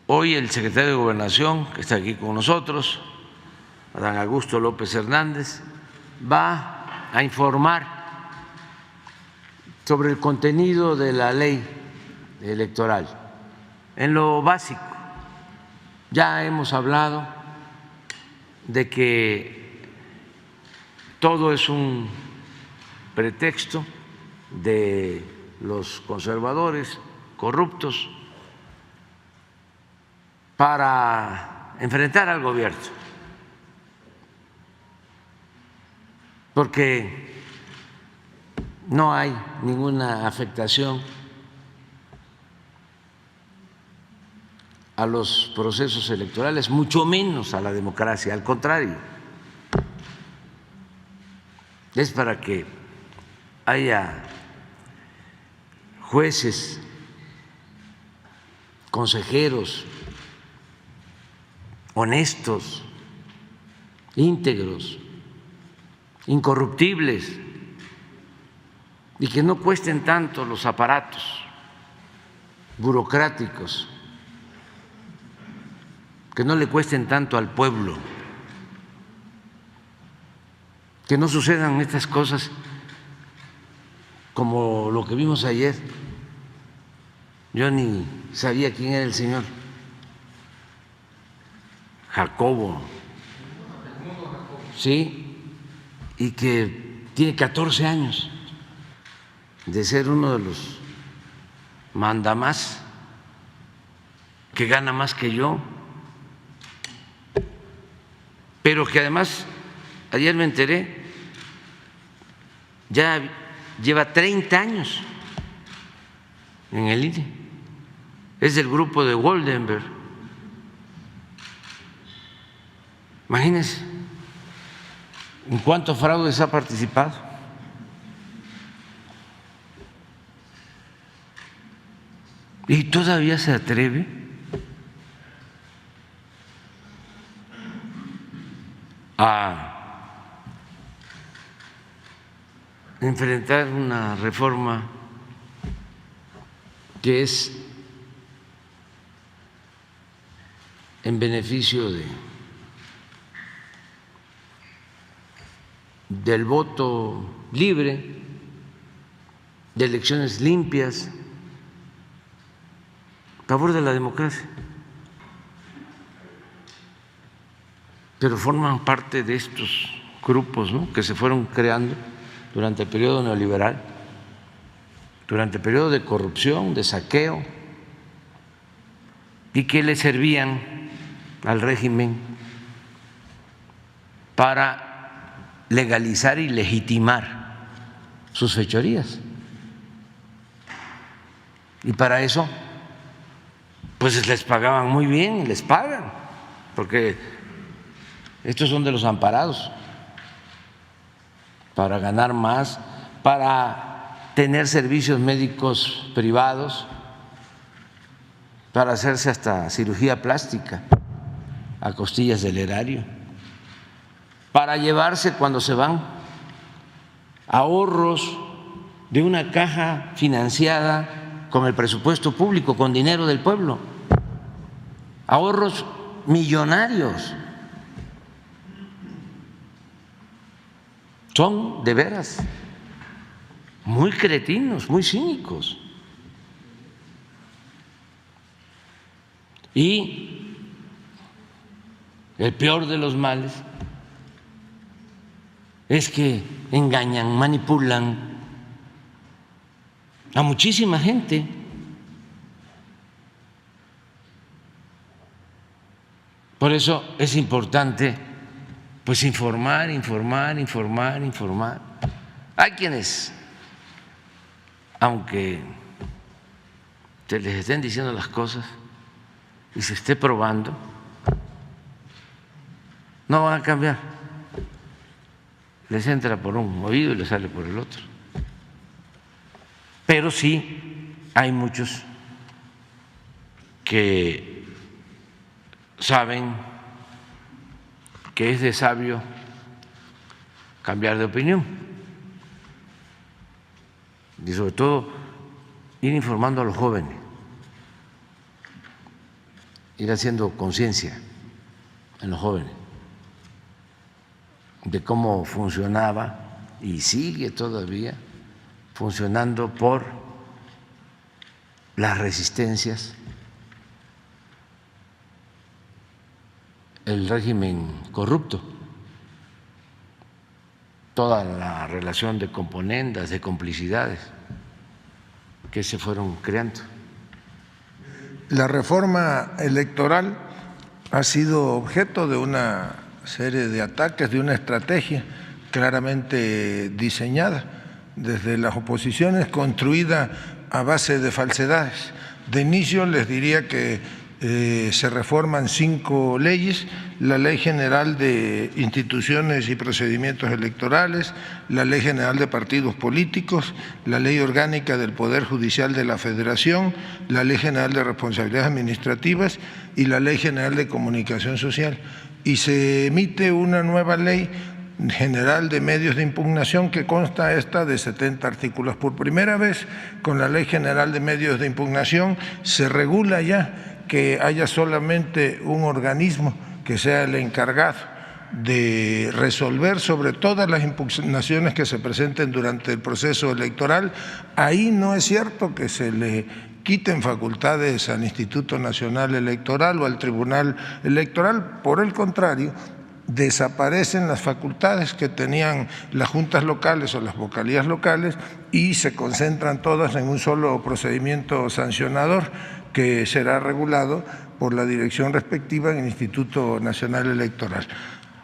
Hoy el secretario de Gobernación, que está aquí con nosotros, Adán Augusto López Hernández, va a informar sobre el contenido de la ley electoral. En lo básico, ya hemos hablado de que todo es un pretexto de los conservadores corruptos para enfrentar al gobierno, porque no hay ninguna afectación a los procesos electorales, mucho menos a la democracia, al contrario, es para que haya jueces, consejeros honestos, íntegros, incorruptibles y que no cuesten tanto los aparatos burocráticos, que no le cuesten tanto al pueblo, que no sucedan estas cosas como lo que vimos ayer. Yo ni sabía quién era el señor Jacobo, sí, y que tiene 14 años de ser uno de los mandamás, que gana más que yo, pero que además, ayer me enteré, ya lleva 30 años en el INE, es del grupo de Goldenberg. Imagínense en cuántos fraudes ha participado. Y todavía se atreve a enfrentar una reforma que es en beneficio del voto libre, de elecciones limpias, a favor de la democracia. Pero forman parte de estos grupos, ¿no?, que se fueron creando durante el periodo neoliberal, durante el periodo de corrupción, de saqueo, y que le servían al régimen para legalizar y legitimar sus fechorías. Y para eso, pues les pagaban muy bien, y les pagan, porque estos son de los amparados, para ganar más, para tener servicios médicos privados, para hacerse hasta cirugía plástica a costillas del erario, para llevarse cuando se van ahorros de una caja financiada con el presupuesto público, con dinero del pueblo, ahorros millonarios. Son de veras muy cretinos, muy cínicos. Y el peor de los males es que engañan, manipulan a muchísima gente. Por eso es importante, pues, informar. Hay quienes, aunque se les estén diciendo las cosas y se esté probando, no van a cambiar. Les entra por un oído y les sale por el otro. Pero sí hay muchos que saben que es de sabio cambiar de opinión y sobre todo ir informando a los jóvenes ir haciendo conciencia en los jóvenes de cómo funcionaba y sigue todavía funcionando por las resistencias, el régimen corrupto, toda la relación de componendas, de complicidades que se fueron creando. La reforma electoral ha sido objeto de una serie de ataques, de una estrategia claramente diseñada desde las oposiciones, construida a base de falsedades. De inicio les diría que se reforman 5 leyes: la Ley General de Instituciones y Procedimientos Electorales, la Ley General de Partidos Políticos, la Ley Orgánica del Poder Judicial de la Federación, la Ley General de Responsabilidades Administrativas y la Ley General de Comunicación Social. Y se emite una nueva Ley General de Medios de Impugnación que consta esta de 70 artículos. Por primera vez, con la Ley General de Medios de Impugnación se regula ya que haya solamente un organismo que sea el encargado de resolver sobre todas las impugnaciones que se presenten durante el proceso electoral. Ahí no es cierto que se le quiten facultades al Instituto Nacional Electoral o al Tribunal Electoral, por el contrario, desaparecen las facultades que tenían las juntas locales o las vocalías locales y se concentran todas en un solo procedimiento sancionador que será regulado por la dirección respectiva en el Instituto Nacional Electoral.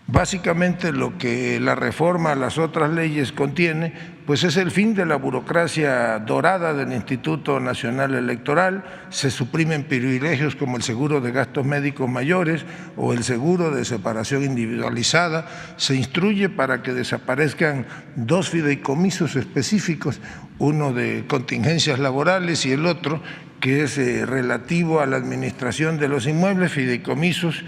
Básicamente lo que la reforma a las otras leyes contiene, pues es el fin de la burocracia dorada del Instituto Nacional Electoral. Se suprimen privilegios como el seguro de gastos médicos mayores o el seguro de separación individualizada. Se instruye para que desaparezcan 2 fideicomisos específicos, uno de contingencias laborales y el otro que es relativo a la administración de los inmuebles, fideicomisos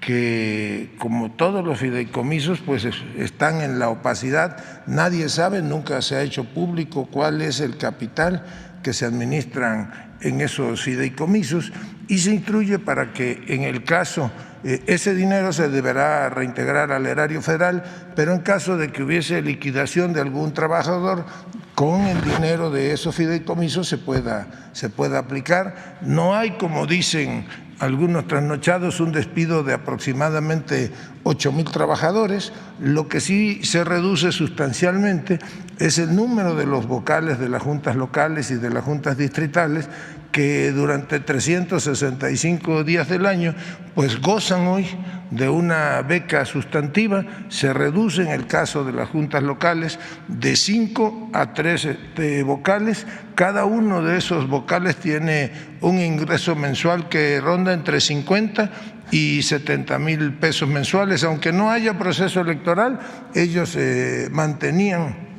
que, como todos los fideicomisos, pues están en la opacidad. Nadie sabe, nunca se ha hecho público cuál es el capital que se administran en esos fideicomisos, y se instruye para que en el caso, ese dinero se deberá reintegrar al erario federal, pero en caso de que hubiese liquidación de algún trabajador, con el dinero de esos fideicomisos se pueda aplicar. No hay, como dicen algunos trasnochados, un despido de aproximadamente 8,000 trabajadores. Lo que sí se reduce sustancialmente es el número de los vocales de las juntas locales y de las juntas distritales, que durante 365 días del año pues gozan hoy de una beca sustantiva. Se reduce en el caso de las juntas locales de 5 a 3 vocales. Cada uno de esos vocales tiene un ingreso mensual que ronda entre 50 y 70,000 pesos mensuales. Aunque no haya proceso electoral, ellos mantenían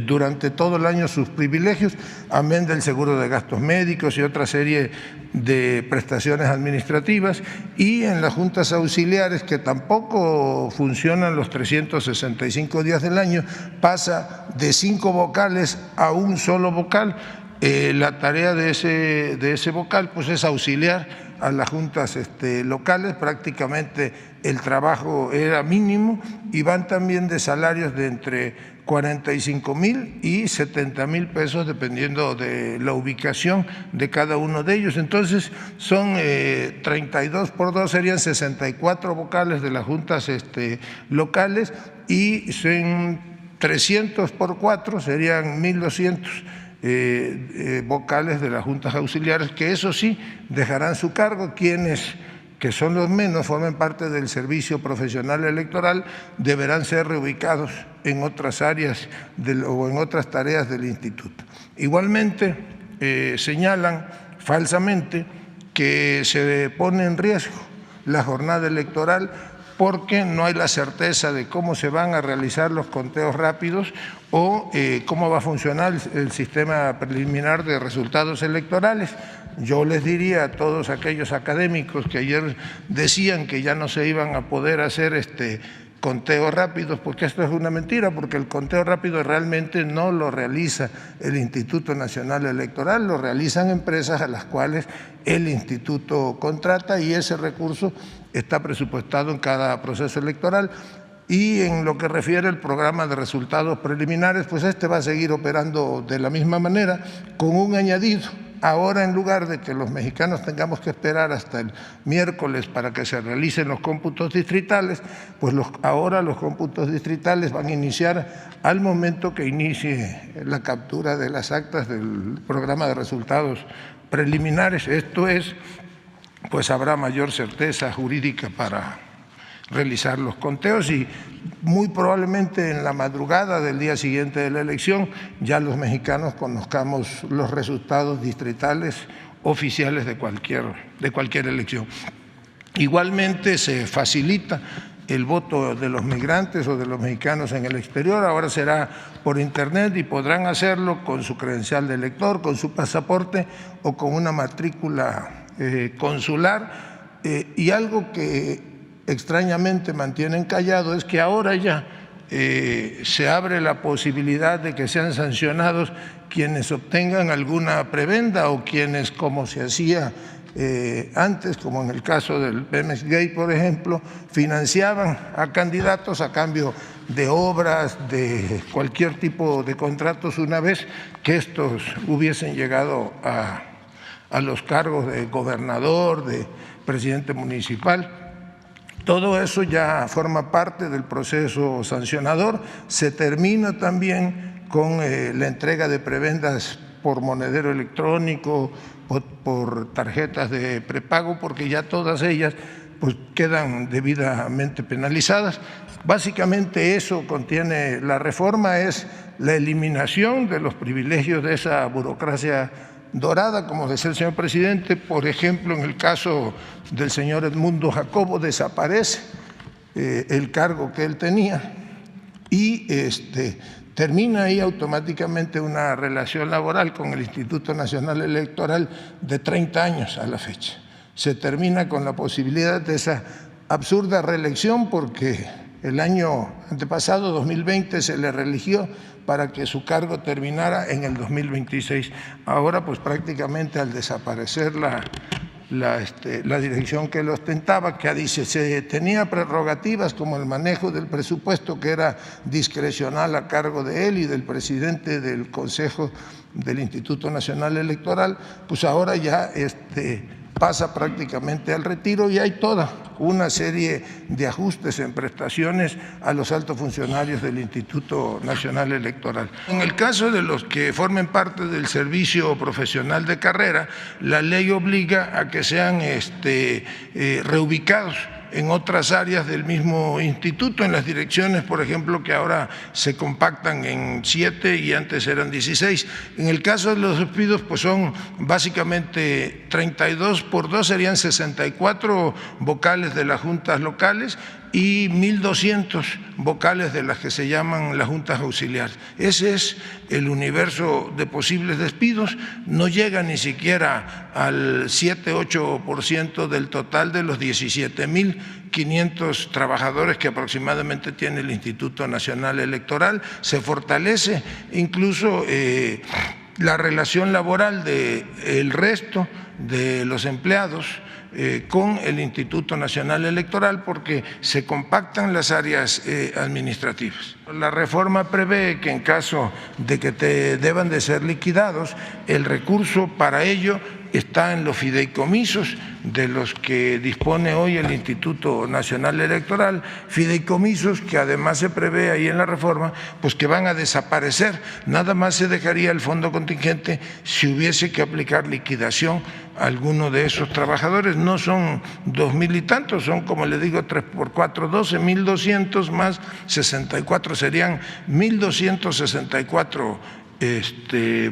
durante todo el año sus privilegios, amén del seguro de gastos médicos y otra serie de prestaciones administrativas. Y en las juntas auxiliares, que tampoco funcionan los 365 días del año, pasa de 5 vocales a un solo vocal. La tarea de ese vocal pues es auxiliar a las juntas locales. Prácticamente el trabajo era mínimo y van también de salarios de entre 45,000 y 70,000 pesos dependiendo de la ubicación de cada uno de ellos. Entonces son 32 por 2 serían 64 vocales de las juntas locales, y son 300 por 4 serían 1,200 vocales de las juntas auxiliares, que eso sí dejarán su cargo. Quienes, que son los menos, formen parte del servicio profesional electoral, deberán ser reubicados en otras áreas o en otras tareas del instituto. Igualmente señalan falsamente que se pone en riesgo la jornada electoral porque no hay la certeza de cómo se van a realizar los conteos rápidos o cómo va a funcionar el sistema preliminar de resultados electorales. Yo les diría a todos aquellos académicos que ayer decían que ya no se iban a poder hacer conteos rápidos, porque esto es una mentira, porque el conteo rápido realmente no lo realiza el Instituto Nacional Electoral, lo realizan empresas a las cuales el instituto contrata y ese recurso está presupuestado en cada proceso electoral. Y en lo que refiere al programa de resultados preliminares, pues este va a seguir operando de la misma manera, con un añadido. Ahora, en lugar de que los mexicanos tengamos que esperar hasta el miércoles para que se realicen los cómputos distritales, pues ahora los cómputos distritales van a iniciar al momento que inicie la captura de las actas del programa de resultados preliminares. Esto es, pues habrá mayor certeza jurídica para realizar los conteos y muy probablemente en la madrugada del día siguiente de la elección ya los mexicanos conozcamos los resultados distritales oficiales de cualquier elección. Igualmente se facilita el voto de los migrantes o de los mexicanos en el exterior, ahora será por internet y podrán hacerlo con su credencial de elector, con su pasaporte o con una matrícula consular y algo que extrañamente mantienen callado es que ahora ya se abre la posibilidad de que sean sancionados quienes obtengan alguna prebenda o quienes, como se hacía antes, como en el caso del Pemex Gate, por ejemplo, financiaban a candidatos a cambio de obras, de cualquier tipo de contratos, una vez que estos hubiesen llegado a los cargos de gobernador, de presidente municipal. Todo eso ya forma parte del proceso sancionador. Se termina también con la entrega de prebendas por monedero electrónico, por tarjetas de prepago, porque ya todas ellas pues quedan debidamente penalizadas. Básicamente eso contiene la reforma, es la eliminación de los privilegios de esa burocracia dorada, como decía el señor presidente. Por ejemplo, en el caso del señor Edmundo Jacobo desaparece el cargo que él tenía y termina ahí automáticamente una relación laboral con el Instituto Nacional Electoral de 30 años a la fecha. Se termina con la posibilidad de esa absurda reelección porque el año antepasado, 2020, se le reeligió para que su cargo terminara en el 2026. Ahora, pues prácticamente al desaparecer la dirección que lo ostentaba, que dice, se tenía prerrogativas como el manejo del presupuesto, que era discrecional a cargo de él y del presidente del Consejo del Instituto Nacional Electoral, pues ahora ya pasa prácticamente al retiro y hay toda una serie de ajustes en prestaciones a los altos funcionarios del Instituto Nacional Electoral. En el caso de los que formen parte del servicio profesional de carrera, la ley obliga a que sean reubicados en otras áreas del mismo instituto, en las direcciones, por ejemplo, que ahora se compactan en 7 y antes eran 16. En el caso de los despidos, pues son básicamente 32 por 2, serían 64 vocales de las juntas locales y 1.200 vocales de las que se llaman las juntas auxiliares. Ese es el universo de posibles despidos, no llega ni siquiera al 7-8% del total de los 17.500 trabajadores que aproximadamente tiene el Instituto Nacional Electoral. Se fortalece incluso la relación laboral del resto de los empleados con el Instituto Nacional Electoral porque se compactan las áreas administrativas. La reforma prevé que en caso de que deban de ser liquidados, el recurso para ello está en los fideicomisos de los que dispone hoy el Instituto Nacional Electoral, fideicomisos que además se prevé ahí en la reforma, pues que van a desaparecer. Nada más se dejaría el fondo contingente si hubiese que aplicar liquidación a alguno de esos trabajadores. No son 2.000 y tantos, son, como le digo, 3 por 4, 12, 1.200 más 64, serían 1.264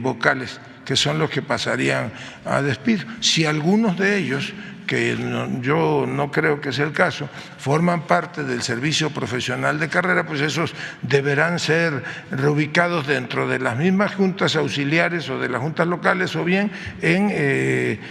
vocales, que son los que pasarían a despido. Si algunos de ellos, que yo no creo que sea el caso, forman parte del servicio profesional de carrera, pues esos deberán ser reubicados dentro de las mismas juntas auxiliares o de las juntas locales o bien en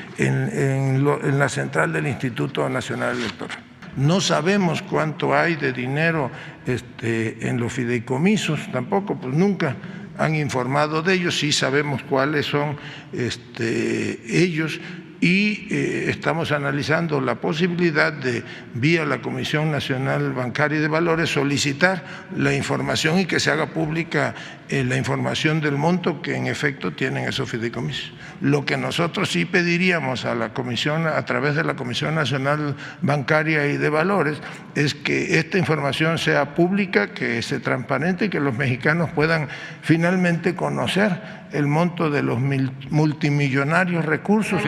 la central del Instituto Nacional Electoral. No sabemos cuánto hay de dinero en los fideicomisos, tampoco, pues nunca han informado de ellos. Sí sabemos cuáles son ellos, y estamos analizando la posibilidad de, vía la Comisión Nacional Bancaria y de Valores, solicitar la información y que se haga pública la información del monto que en efecto tienen esos fideicomisos. Lo que nosotros sí pediríamos a la Comisión, a través de la Comisión Nacional Bancaria y de Valores, es que esta información sea pública, que sea transparente y que los mexicanos puedan finalmente conocer el monto de los multimillonarios recursos